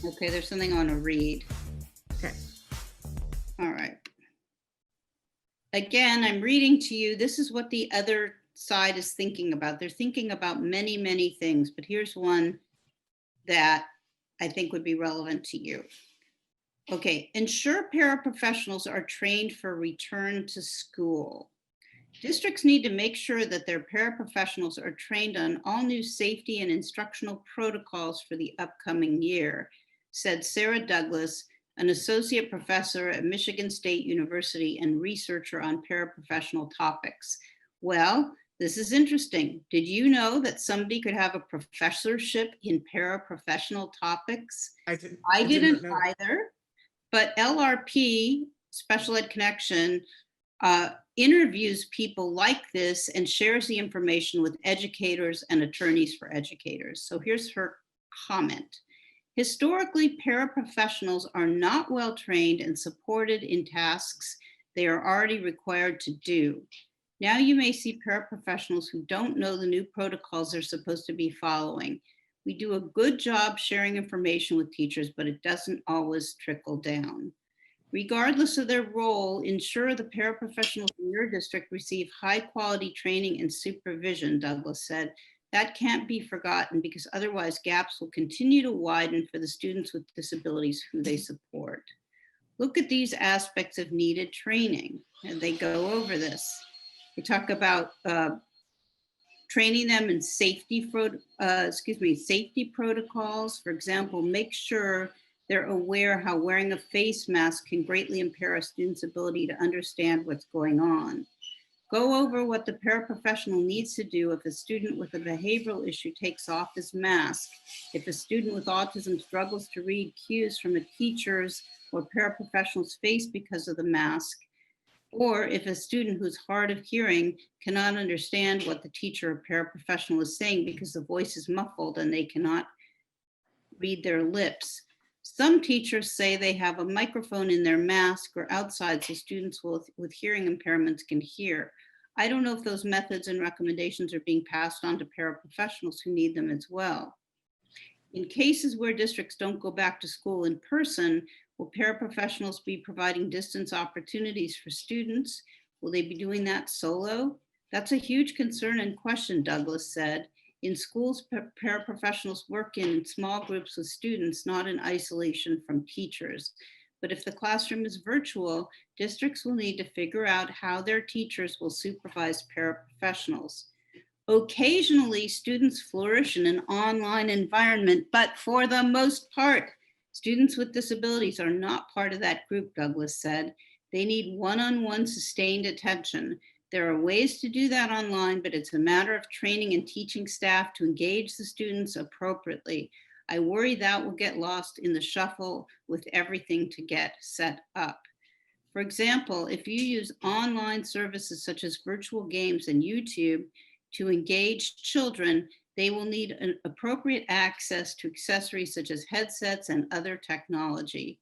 Okay, there's something I want to read. Okay. All right. Again, I'm reading to you. This is what the other side is thinking about. They're thinking about many, many things, but here's one that I think would be relevant to you. Okay, ensure paraprofessionals are trained for return to school. Districts need to make sure that their paraprofessionals are trained on all new safety and instructional protocols for the upcoming year, said Sarah Douglas, an associate professor at Michigan State University and researcher on paraprofessional topics. Well, this is interesting. Did you know that somebody could have a professorship in paraprofessional topics? I did I not didn't know. either, but LRP, Special Ed Connection, interviews people like this and shares the information with educators and attorneys for educators. So here's her comment. Historically, paraprofessionals are not well trained and supported in tasks they are already required to do. Now you may see paraprofessionals who don't know the new protocols they're supposed to be following. We do a good job sharing information with teachers, but it doesn't always trickle down. Regardless of their role, ensure the paraprofessionals in your district receive high quality training and supervision, Douglas said. That can't be forgotten because otherwise gaps will continue to widen for the students with disabilities who they support. Look at these aspects of needed training, and they go over this. They talk about training them in safety protocols. For example, make sure they're aware how wearing a face mask can greatly impair a student's ability to understand what's going on. Go over what the paraprofessional needs to do if a student with a behavioral issue takes off his mask, if a student with autism struggles to read cues from a teacher's or paraprofessional's face because of the mask, or if a student who's hard of hearing cannot understand what the teacher or paraprofessional is saying because the voice is muffled and they cannot read their lips. Some teachers say they have a microphone in their mask or outside so students with hearing impairments can hear. I don't know if those methods and recommendations are being passed on to paraprofessionals who need them as well. In cases where districts don't go back to school in person, will paraprofessionals be providing distance opportunities for students? Will they be doing that solo? That's a huge concern and question, Douglas said. In schools, paraprofessionals work in small groups with students, not in isolation from teachers. But if the classroom is virtual, districts will need to figure out how their teachers will supervise paraprofessionals. Occasionally, students flourish in an online environment, but for the most part, students with disabilities are not part of that group, Douglas said. They need one-on-one sustained attention. There are ways to do that online, but it's a matter of training and teaching staff to engage the students appropriately. I worry that will get lost in the shuffle with everything to get set up. For example, if you use online services such as virtual games and YouTube to engage children, they will need an appropriate access to accessories such as headsets and other technology.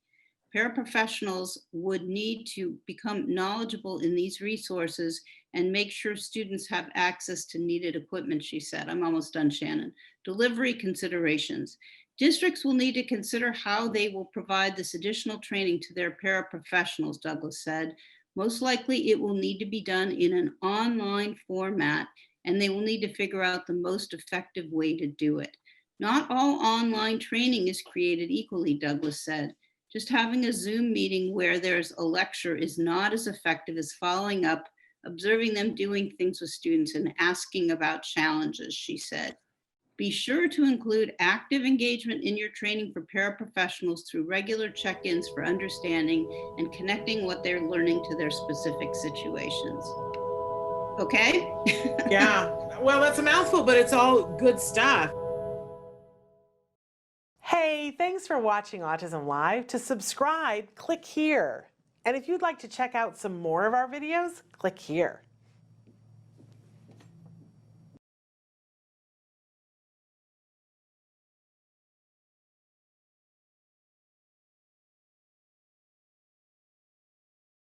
Paraprofessionals would need to become knowledgeable in these resources and make sure students have access to needed equipment, she said. I'm almost done, Shannon. Delivery considerations. Districts will need to consider how they will provide this additional training to their paraprofessionals, Douglas said. Most likely it will need to be done in an online format, and they will need to figure out the most effective way to do it. Not all online training is created equally, Douglas said. Just having a Zoom meeting where there's a lecture is not as effective as following up, observing them doing things with students, and asking about challenges, she said. Be sure to include active engagement in your training for paraprofessionals through regular check-ins for understanding and connecting what they're learning to their specific situations. Okay? Yeah. Well, that's a mouthful, but it's all good stuff. Hey, thanks for watching Autism Live. To subscribe, click here. And if you'd like to check out some more of our videos, click here.